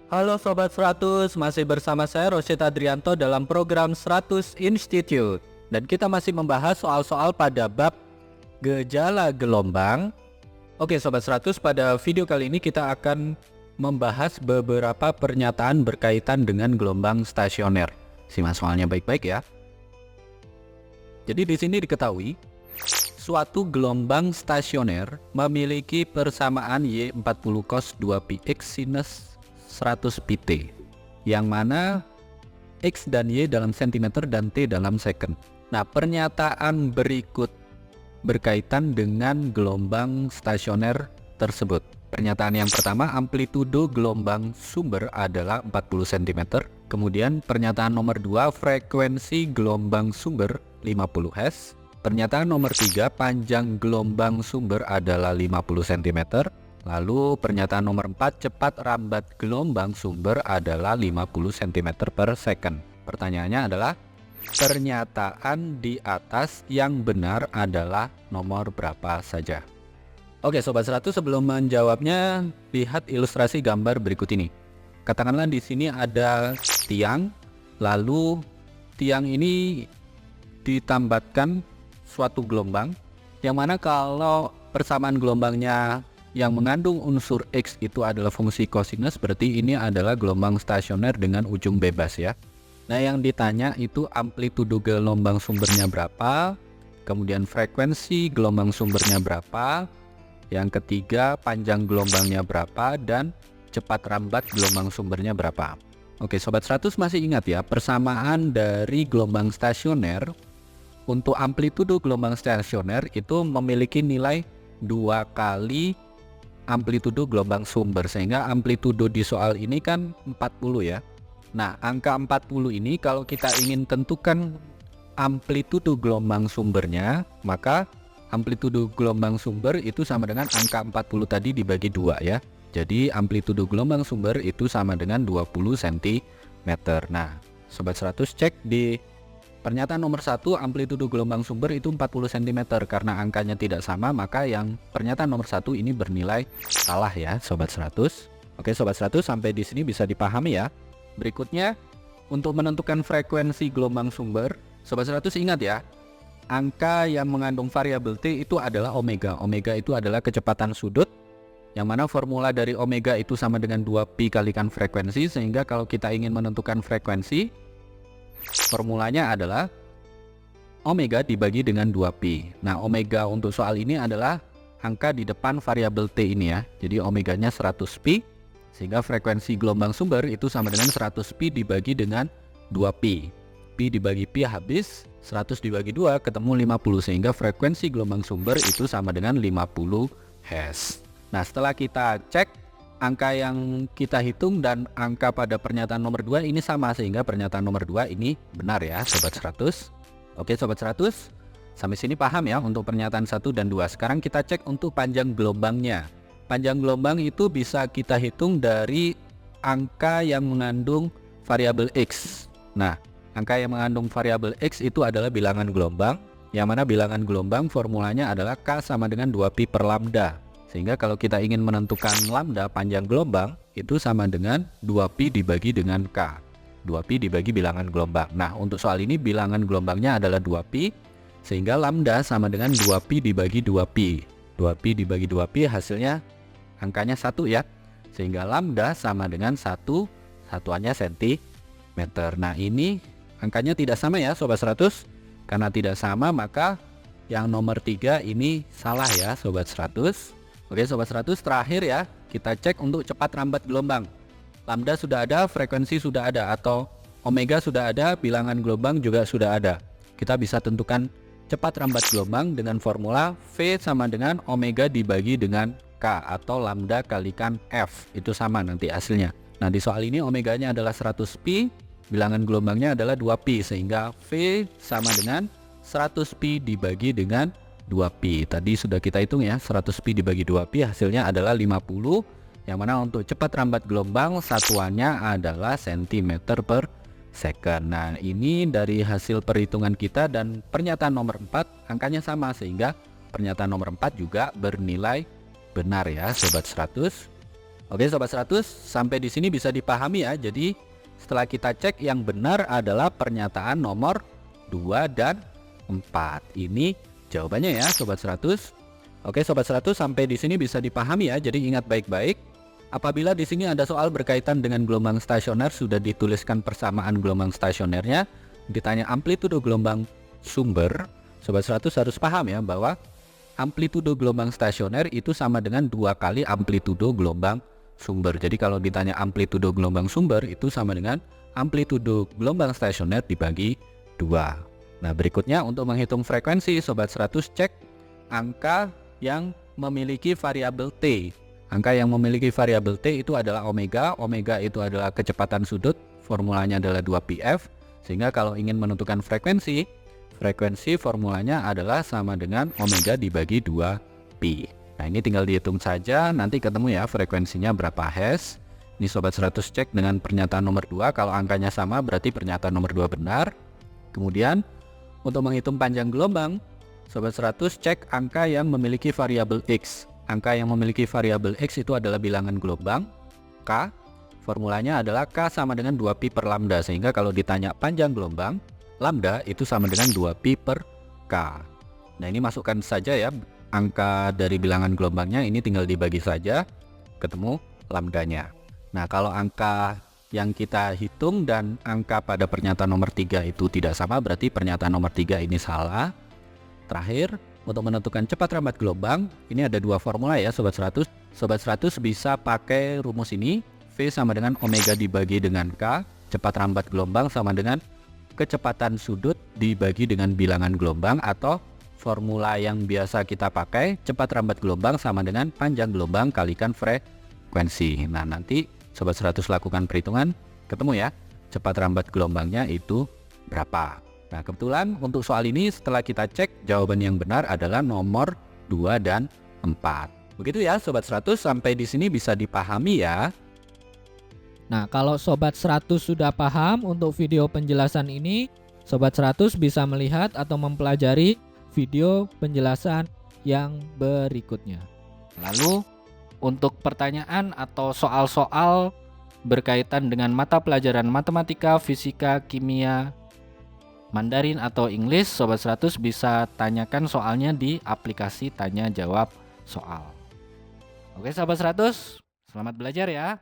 Halo Sobat 100, masih bersama saya Rosyid Adrianto dalam program 100 Institute. Dan kita masih membahas soal-soal pada bab gejala gelombang. Oke Sobat 100, pada video kali ini kita akan membahas beberapa pernyataan berkaitan dengan gelombang stasioner. Simak soalnya baik-baik ya. Jadi di sini diketahui, suatu gelombang stasioner memiliki persamaan Y40 cos 2πx sinus 100 pt, yang mana X dan Y dalam cm dan T dalam second. Nah, pernyataan berikut berkaitan dengan gelombang stasioner tersebut. Pernyataan yang pertama, amplitudo gelombang sumber adalah 40 cm. Kemudian pernyataan nomor 2, frekuensi gelombang sumber 50 Hz. Pernyataan nomor 3, panjang gelombang sumber adalah 50 cm. Lalu pernyataan nomor 4, cepat rambat gelombang sumber adalah 50 cm per second. Pertanyaannya adalah, pernyataan di atas yang benar adalah nomor berapa saja? Oke Sobat 100, sebelum menjawabnya, lihat ilustrasi gambar berikut ini. Katakanlah di sini ada tiang, lalu tiang ini ditambatkan suatu gelombang, yang mana kalau persamaan gelombangnya yang mengandung unsur X itu adalah fungsi kosinus, berarti ini adalah gelombang stasioner dengan ujung bebas ya. Nah, yang ditanya itu amplitudo gelombang sumbernya berapa, kemudian frekuensi gelombang sumbernya berapa, yang ketiga panjang gelombangnya berapa, dan cepat rambat gelombang sumbernya berapa. Oke Sobat 100, masih ingat ya, persamaan dari gelombang stasioner untuk amplitudo gelombang stasioner itu memiliki nilai 2 kali amplitudo gelombang sumber, sehingga amplitudo di soal ini kan 40 ya. Nah, angka 40 ini kalau kita ingin tentukan amplitudo gelombang sumbernya, maka amplitudo gelombang sumber itu sama dengan angka 40 tadi dibagi 2 ya. Jadi amplitudo gelombang sumber itu sama dengan 20 cm. Nah, Sobat 100 cek di pernyataan nomor 1, amplitudo gelombang sumber itu 40 cm. Karena angkanya tidak sama, maka yang pernyataan nomor 1 ini bernilai salah ya Sobat 100. Oke Sobat 100, sampai di sini bisa dipahami ya. Berikutnya, untuk menentukan frekuensi gelombang sumber, Sobat 100 ingat ya, angka yang mengandung variabel T itu adalah omega. Omega itu adalah kecepatan sudut, yang mana formula dari omega itu sama dengan 2pi kalikan frekuensi, sehingga kalau kita ingin menentukan frekuensi, formulanya adalah omega dibagi dengan 2pi. Nah, omega untuk soal ini adalah angka di depan variabel T ini ya. Jadi omeganya 100pi, sehingga frekuensi gelombang sumber itu sama dengan 100pi dibagi dengan 2pi. Pi dibagi pi habis, 100 dibagi 2 ketemu 50, sehingga frekuensi gelombang sumber itu sama dengan 50 Hz. Nah, setelah kita cek angka yang kita hitung dan angka pada pernyataan nomor 2 ini sama, sehingga pernyataan nomor 2 ini benar ya Sobat 100. Oke Sobat 100, sampai sini paham ya untuk pernyataan 1 dan 2. Sekarang kita cek untuk panjang gelombangnya. Panjang gelombang itu bisa kita hitung dari angka yang mengandung variabel X. Nah, angka yang mengandung variabel X itu adalah bilangan gelombang, yang mana bilangan gelombang formulanya adalah K sama dengan 2pi per lambda. Sehingga kalau kita ingin menentukan lambda panjang gelombang, itu sama dengan 2pi dibagi dengan K. 2pi dibagi bilangan gelombang. Nah, untuk soal ini bilangan gelombangnya adalah 2pi, sehingga lambda sama dengan 2pi dibagi 2pi. 2pi dibagi 2pi hasilnya angkanya 1 ya. Sehingga lambda sama dengan 1, satuannya cm. Nah, ini angkanya tidak sama ya Sobat 100. Karena tidak sama, maka yang nomor 3 ini salah ya Sobat 100. Oke Sobat 100, terakhir ya, kita cek untuk cepat rambat gelombang. Lambda sudah ada, frekuensi sudah ada, atau omega sudah ada, bilangan gelombang juga sudah ada. Kita bisa tentukan cepat rambat gelombang dengan formula V sama dengan omega dibagi dengan K, atau lambda kalikan F. Itu sama nanti hasilnya. Nah, di soal ini omeganya adalah 100pi, bilangan gelombangnya adalah 2pi, sehingga V sama dengan 100pi dibagi dengan 2pi. Tadi sudah kita hitung ya, 100pi dibagi 2pi hasilnya adalah 50, yang mana untuk cepat rambat gelombang satuannya adalah cm per second. Nah, ini dari hasil perhitungan kita, dan pernyataan nomor 4 angkanya sama, sehingga pernyataan nomor 4 juga bernilai benar ya Sobat 100. Oke Sobat 100, sampai di sini bisa dipahami ya. Jadi setelah kita cek, yang benar adalah pernyataan nomor 2 dan 4. Ini jawabannya ya Sobat 100. Oke Sobat 100, sampai di sini bisa dipahami ya. Jadi ingat baik-baik. Apabila di sini ada soal berkaitan dengan gelombang stasioner, sudah dituliskan persamaan gelombang stasionernya, ditanya amplitudo gelombang sumber, Sobat 100 harus paham ya bahwa amplitudo gelombang stasioner itu sama dengan 2 kali amplitudo gelombang sumber. Jadi kalau ditanya amplitudo gelombang sumber itu sama dengan amplitudo gelombang stasioner dibagi 2. Nah berikutnya untuk menghitung frekuensi, Sobat 100 cek angka yang memiliki variabel T. Angka yang memiliki variabel T itu adalah omega. Omega itu adalah kecepatan sudut, formulanya adalah 2πf. Sehingga kalau ingin menentukan frekuensi formulanya adalah sama dengan omega dibagi 2π. Nah ini tinggal dihitung saja, nanti ketemu ya frekuensinya berapa Hz. Ini Sobat 100 cek dengan pernyataan nomor 2, kalau angkanya sama berarti pernyataan nomor 2 benar. Kemudian untuk menghitung panjang gelombang, Sobat 100 cek angka yang memiliki variabel X. Angka yang memiliki variabel X itu adalah bilangan gelombang K. Formulanya adalah K sama dengan 2π per lambda. Sehingga kalau ditanya panjang gelombang, lambda itu sama dengan 2π per K. Nah ini masukkan saja ya angka dari bilangan gelombangnya, ini tinggal dibagi saja, ketemu lambdanya. Nah kalau angka yang kita hitung dan angka pada pernyataan nomor 3 itu tidak sama, berarti pernyataan nomor 3 ini salah. Terakhir, untuk menentukan cepat rambat gelombang, ini ada 2 formula ya Sobat 100. Sobat 100 bisa pakai rumus ini, V sama dengan omega dibagi dengan K, cepat rambat gelombang sama dengan kecepatan sudut dibagi dengan bilangan gelombang, atau formula yang biasa kita pakai, cepat rambat gelombang sama dengan panjang gelombang kalikan frekuensi. Nah nanti Sobat 100 lakukan perhitungan, ketemu ya cepat rambat gelombangnya itu berapa. Nah kebetulan untuk soal ini setelah kita cek, jawaban yang benar adalah nomor 2 dan 4. Begitu ya Sobat 100, sampai di sini bisa dipahami ya. Nah kalau Sobat 100 sudah paham untuk video penjelasan ini, Sobat 100 bisa melihat atau mempelajari video penjelasan yang berikutnya. Lalu untuk pertanyaan atau soal-soal berkaitan dengan mata pelajaran matematika, fisika, kimia, Mandarin atau English, Sobat 100 bisa tanyakan soalnya di aplikasi tanya jawab soal. Oke Sobat 100, selamat belajar ya.